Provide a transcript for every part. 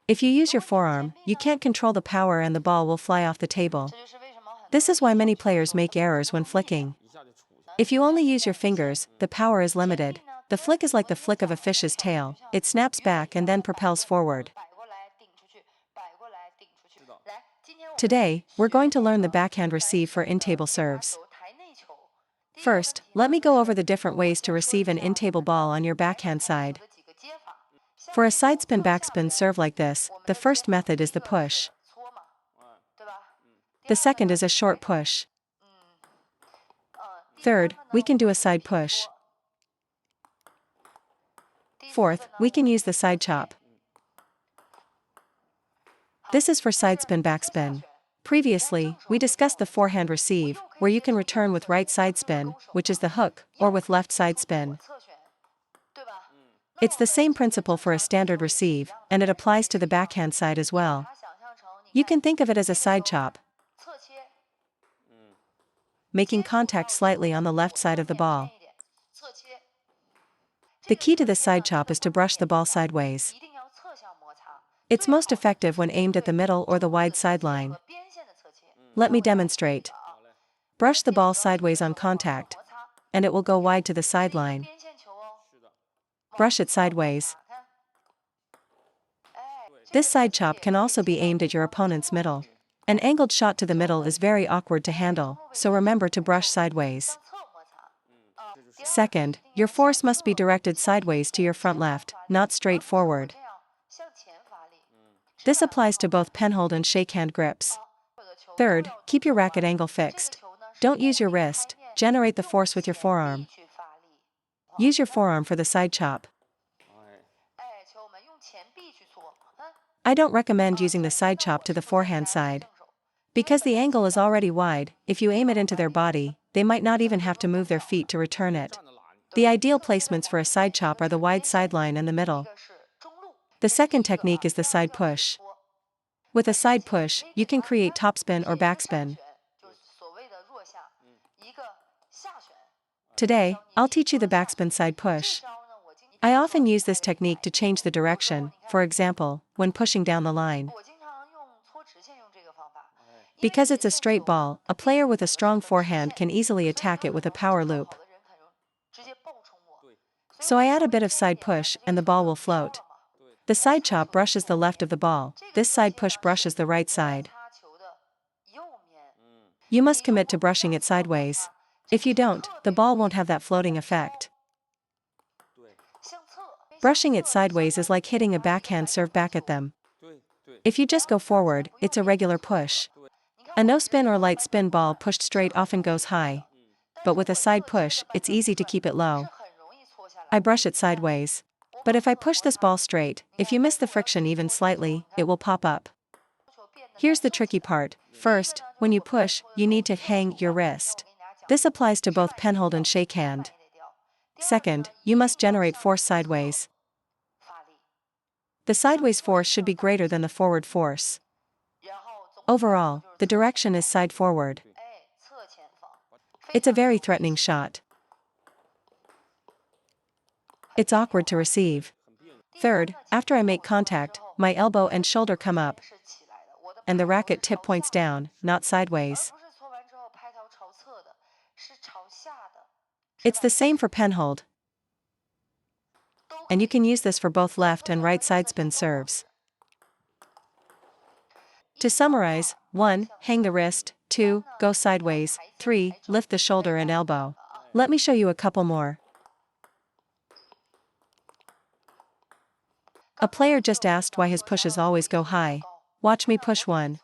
If you use your forearm, you can't control the power and the ball will fly off the table. This is why many players make errors when flicking. If you only use your fingers, the power is limited. The flick is like the flick of a fish's tail. It snaps back and then propels forward. Today, we're going to learn the backhand receive for in-table serves. First, let me go over the different ways to receive an in-table ball on your backhand side. For a side spin backspin serve like this, the first method is the push. The second is a short push. Third, we can do a side push. Fourth, we can use the side chop. This is for side spin backspin. Previously, we discussed the forehand receive, where you can return with right side spin, which is the hook, or with left side spin. It's the same principle for a standard receive, and it applies to the backhand side as well. You can think of it as a side chop, making contact slightly on the left side of the ball. The key to this side chop is to brush the ball sideways. It's most effective when aimed at the middle or the wide sideline. Let me demonstrate. Brush the ball sideways on contact, and it will go wide to the sideline. Brush it sideways. This side chop can also be aimed at your opponent's middle. An angled shot to the middle is very awkward to handle, so remember to brush sideways. Second, your force must be directed sideways to your front left, not straight forward. This applies to both penhold and shakehand grips. Third, keep your racket angle fixed. Don't use your wrist, generate the force with your forearm. Use your forearm for the side chop. I don't recommend using the side chop to the forehand side. Because the angle is already wide, if you aim it into their body, they might not even have to move their feet to return it. The ideal placements for a side chop are the wide sideline and the middle. The second technique is the side push. With a side push, you can create topspin or backspin. Today, I'll teach you the backspin side push. I often use this technique to change the direction, for example, when pushing down the line. Because it's a straight ball, a player with a strong forehand can easily attack it with a power loop. So I add a bit of side push, and the ball will float. The side chop brushes the left of the ball, this side push brushes the right side. You must commit to brushing it sideways. If you don't, the ball won't have that floating effect. Brushing it sideways is like hitting a backhand serve back at them. If you just go forward, it's a regular push. A no-spin or light spin ball pushed straight often goes high. But with a side push, it's easy to keep it low. I brush it sideways. But if I push this ball straight, if you miss the friction even slightly, it will pop up. Here's the tricky part. First, when you push, you need to hang your wrist. This applies to both penhold and shakehand. Second, you must generate force sideways. The sideways force should be greater than the forward force. Overall, the direction is side forward. It's a very threatening shot. It's awkward to receive. Third, after I make contact, my elbow and shoulder come up, and the racket tip points down, not sideways. It's the same for penhold. And you can use this for both left and right side spin serves. To summarize, 1. Hang the wrist. 2. Go sideways. 3. Lift the shoulder and elbow. Let me show you a couple more. A player just asked why his pushes always go high. Watch me push one.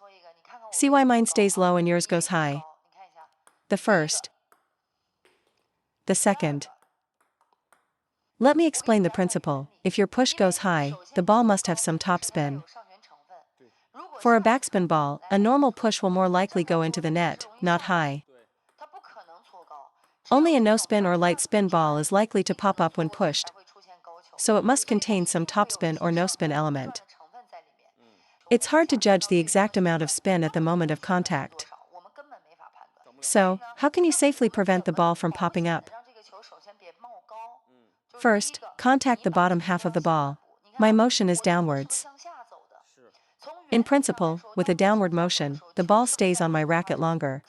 See why mine stays low and yours goes high. The first. The second. Let me explain the principle. If your push goes high, the ball must have some topspin. For a backspin ball, a normal push will more likely go into the net, not high. Only a no-spin or light spin ball is likely to pop up when pushed, so it must contain some topspin or no-spin element. It's hard to judge the exact amount of spin at the moment of contact. So, how can you safely prevent the ball from popping up? First, contact the bottom half of the ball. My motion is downwards. In principle, with a downward motion, the ball stays on my racket longer.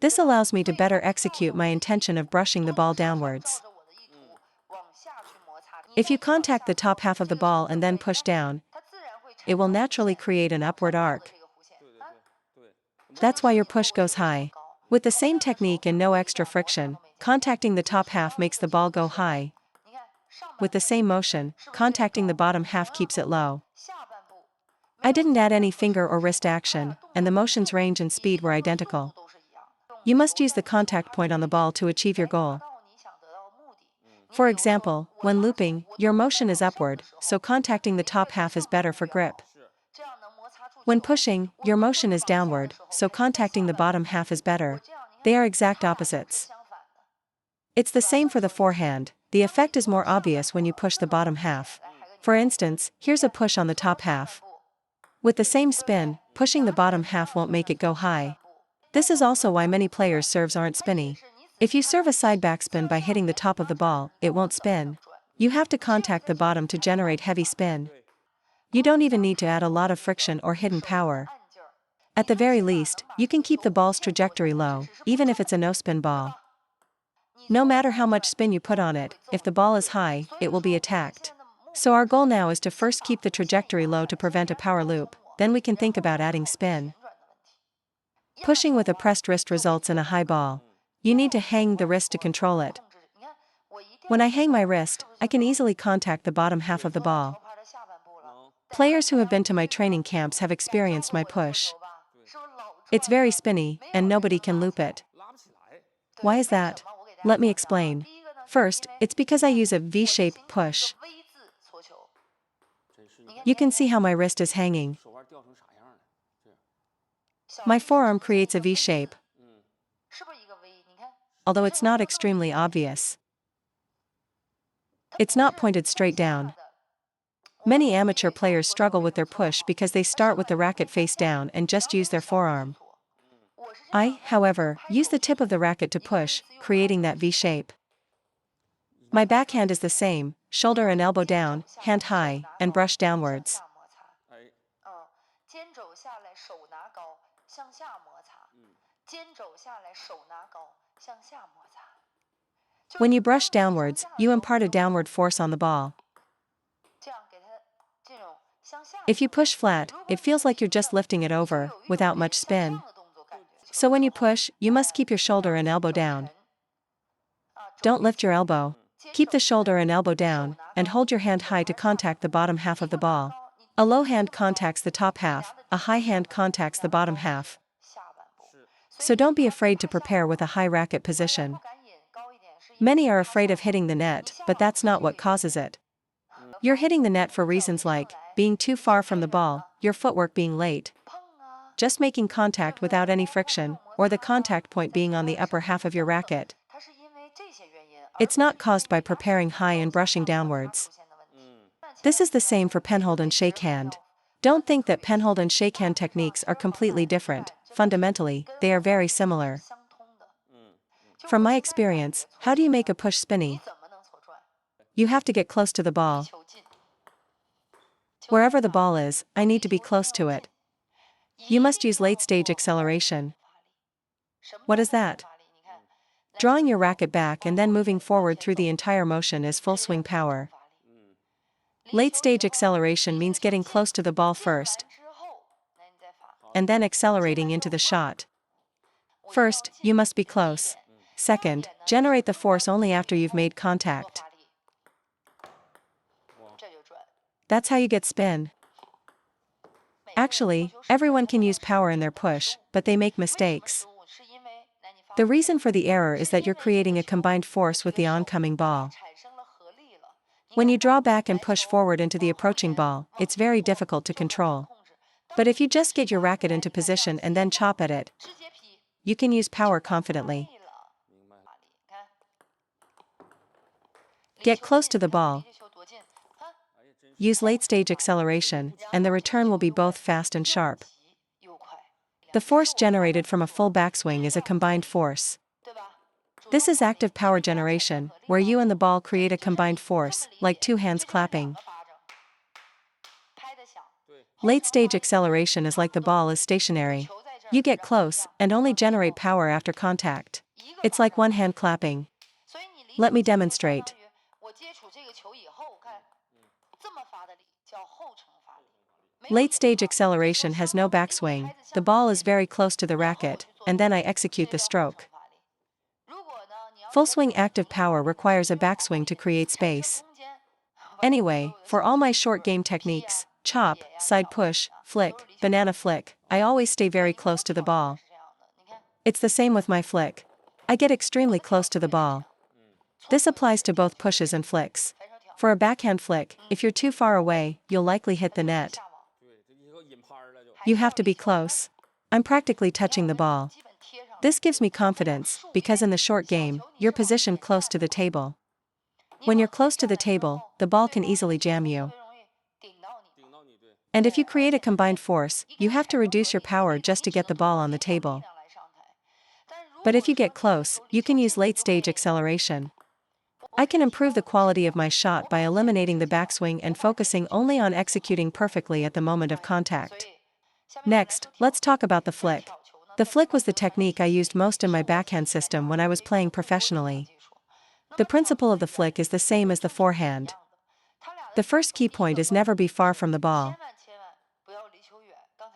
This allows me to better execute my intention of brushing the ball downwards. If you contact the top half of the ball and then push down, it will naturally create an upward arc. That's why your push goes high. With the same technique and no extra friction, contacting the top half makes the ball go high. With the same motion, contacting the bottom half keeps it low. I didn't add any finger or wrist action, and the motion's range and speed were identical. You must use the contact point on the ball to achieve your goal. For example, when looping, your motion is upward, so contacting the top half is better for grip. When pushing, your motion is downward, so contacting the bottom half is better. They are exact opposites. It's the same for the forehand. The effect is more obvious when you push the bottom half. For instance, here's a push on the top half. With the same spin, pushing the bottom half won't make it go high. This is also why many players' serves aren't spinny. If you serve a side backspin by hitting the top of the ball, it won't spin. You have to contact the bottom to generate heavy spin. You don't even need to add a lot of friction or hidden power. At the very least, you can keep the ball's trajectory low, even if it's a no-spin ball. No matter how much spin you put on it, if the ball is high, it will be attacked. So our goal now is to first keep the trajectory low to prevent a power loop, then we can think about adding spin. Pushing with a pressed wrist results in a high ball. You need to hang the wrist to control it. When I hang my wrist, I can easily contact the bottom half of the ball. Players who have been to my training camps have experienced my push. It's very spinny, and nobody can loop it. Why is that? Let me explain. First, it's because I use a V-shaped push. You can see how my wrist is hanging. My forearm creates a V shape, although it's not extremely obvious. It's not pointed straight down. Many amateur players struggle with their push because they start with the racket face down and just use their forearm. I, however, use the tip of the racket to push, creating that V shape. My backhand is the same, shoulder and elbow down, hand high, and brush downwards. When you brush downwards, you impart a downward force on the ball. If you push flat, it feels like you're just lifting it over, without much spin. So when you push, you must keep your shoulder and elbow down. Don't lift your elbow. Keep the shoulder and elbow down, and hold your hand high to contact the bottom half of the ball. A low hand contacts the top half, a high hand contacts the bottom half. So don't be afraid to prepare with a high racket position. Many are afraid of hitting the net, but that's not what causes it. You're hitting the net for reasons like being too far from the ball, your footwork being late, just making contact without any friction, or the contact point being on the upper half of your racket. It's not caused by preparing high and brushing downwards. This is the same for penhold and shakehand. Don't think that penhold and shakehand techniques are completely different. Fundamentally, they are very similar. From my experience, how do you make a push spinny? You have to get close to the ball. Wherever the ball is, I need to be close to it. You must use late-stage acceleration. What is that? Drawing your racket back and then moving forward through the entire motion is full swing power. Late-stage acceleration means getting close to the ball first, and then accelerating into the shot. First, you must be close. Second, generate the force only after you've made contact. That's how you get spin. Actually, everyone can use power in their push, but they make mistakes. The reason for the error is that you're creating a combined force with the oncoming ball. When you draw back and push forward into the approaching ball, it's very difficult to control. But if you just get your racket into position and then chop at it, you can use power confidently. Get close to the ball. Use late-stage acceleration, and the return will be both fast and sharp. The force generated from a full backswing is a combined force. This is active power generation, where you and the ball create a combined force, like two hands clapping. Late stage acceleration is like the ball is stationary. You get close and only generate power after contact. It's like one hand clapping. Let me demonstrate. Late stage acceleration has no backswing, the ball is very close to the racket, and then I execute the stroke. Full swing active power requires a backswing to create space. Anyway, for all my short game techniques, chop, side push, flick, banana flick, I always stay very close to the ball. It's the same with my flick. I get extremely close to the ball. This applies to both pushes and flicks. For a backhand flick, if you're too far away, you'll likely hit the net. You have to be close. I'm practically touching the ball. This gives me confidence, because in the short game, you're positioned close to the table. When you're close to the table, the ball can easily jam you. And if you create a combined force, you have to reduce your power just to get the ball on the table. But if you get close, you can use late stage acceleration. I can improve the quality of my shot by eliminating the backswing and focusing only on executing perfectly at the moment of contact. Next, let's talk about the flick. The flick was the technique I used most in my backhand system when I was playing professionally. The principle of the flick is the same as the forehand. The first key point is never be far from the ball.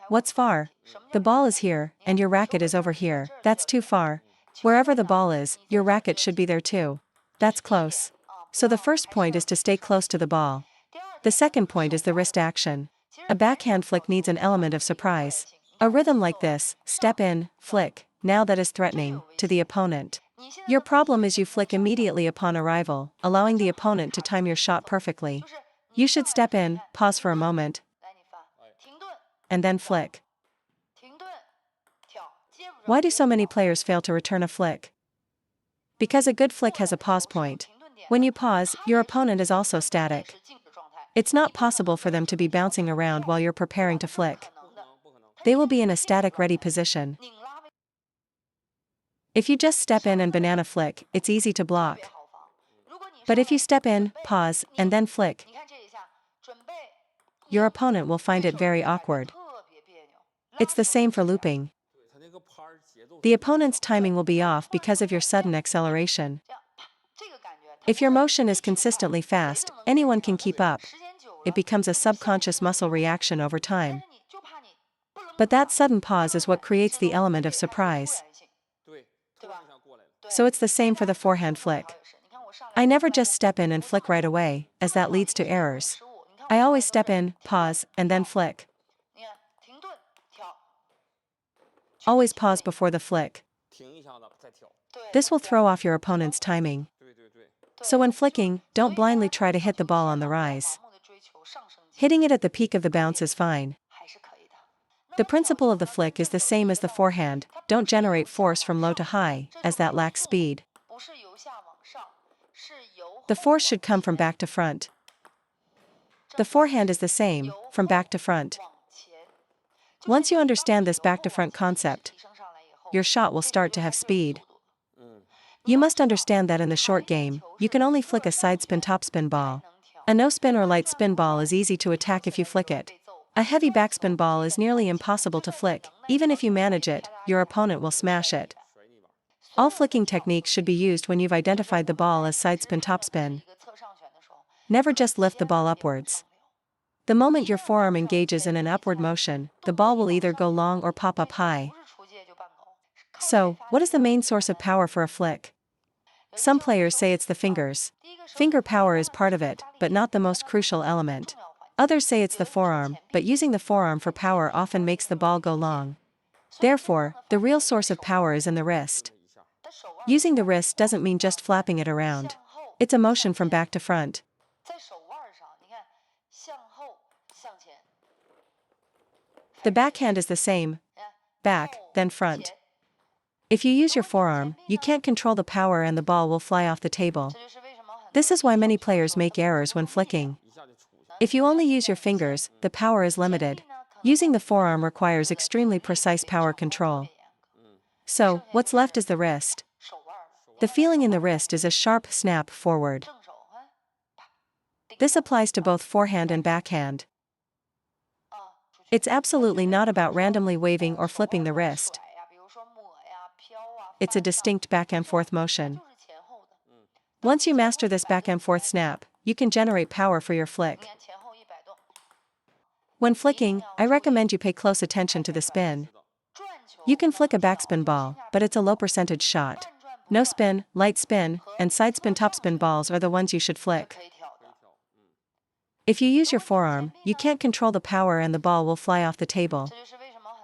What's far? The ball is here, and your racket is over here. That's too far. Wherever the ball is, your racket should be there too. That's close. So the first point is to stay close to the ball. The second point is the wrist action. A backhand flick needs an element of surprise. A rhythm like this, step in, flick, now that is threatening, to the opponent. Your problem is you flick immediately upon arrival, allowing the opponent to time your shot perfectly. You should step in, pause for a moment, and then flick. Why do so many players fail to return a flick? Because a good flick has a pause point. When you pause, your opponent is also static. It's not possible for them to be bouncing around while you're preparing to flick. They will be in a static ready position. If you just step in and banana flick, it's easy to block. But if you step in, pause, and then flick, your opponent will find it very awkward. It's the same for looping. The opponent's timing will be off because of your sudden acceleration. If your motion is consistently fast, anyone can keep up. It becomes a subconscious muscle reaction over time. But that sudden pause is what creates the element of surprise. So it's the same for the forehand flick. I never just step in and flick right away, as that leads to errors. I always step in, pause, and then flick. Always pause before the flick. This will throw off your opponent's timing. So when flicking, don't blindly try to hit the ball on the rise. Hitting it at the peak of the bounce is fine. The principle of the flick is the same as the forehand, don't generate force from low to high, as that lacks speed. The force should come from back to front. The forehand is the same, from back to front. Once you understand this back to front concept, your shot will start to have speed. You must understand that in the short game, you can only flick a side spin topspin ball. A no spin or light spin ball is easy to attack if you flick it. A heavy backspin ball is nearly impossible to flick. Even if you manage it, your opponent will smash it. All flicking techniques should be used when you've identified the ball as side spin topspin. Never just lift the ball upwards. The moment your forearm engages in an upward motion, the ball will either go long or pop up high. So, what is the main source of power for a flick? Some players say it's the fingers. Finger power is part of it, but not the most crucial element. Others say it's the forearm, but using the forearm for power often makes the ball go long. Therefore, the real source of power is in the wrist. Using the wrist doesn't mean just flapping it around. It's a motion from back to front. The backhand is the same. Back, then front. If you use your forearm, you can't control the power and the ball will fly off the table. This is why many players make errors when flicking. If you only use your fingers, the power is limited. Using the forearm requires extremely precise power control. So, what's left is the wrist. The feeling in the wrist is a sharp snap forward. This applies to both forehand and backhand. It's absolutely not about randomly waving or flipping the wrist. It's a distinct back and forth motion. Once you master this back and forth snap, you can generate power for your flick. When flicking, I recommend you pay close attention to the spin. You can flick a backspin ball, but it's a low percentage shot. No spin, light spin, and side spin topspin balls are the ones you should flick. If you use your forearm, you can't control the power and the ball will fly off the table.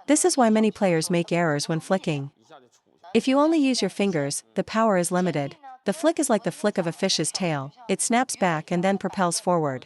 This is why many players make errors when flicking. If you only use your fingers, the power is limited. The flick is like the flick of a fish's tail, it snaps back and then propels forward.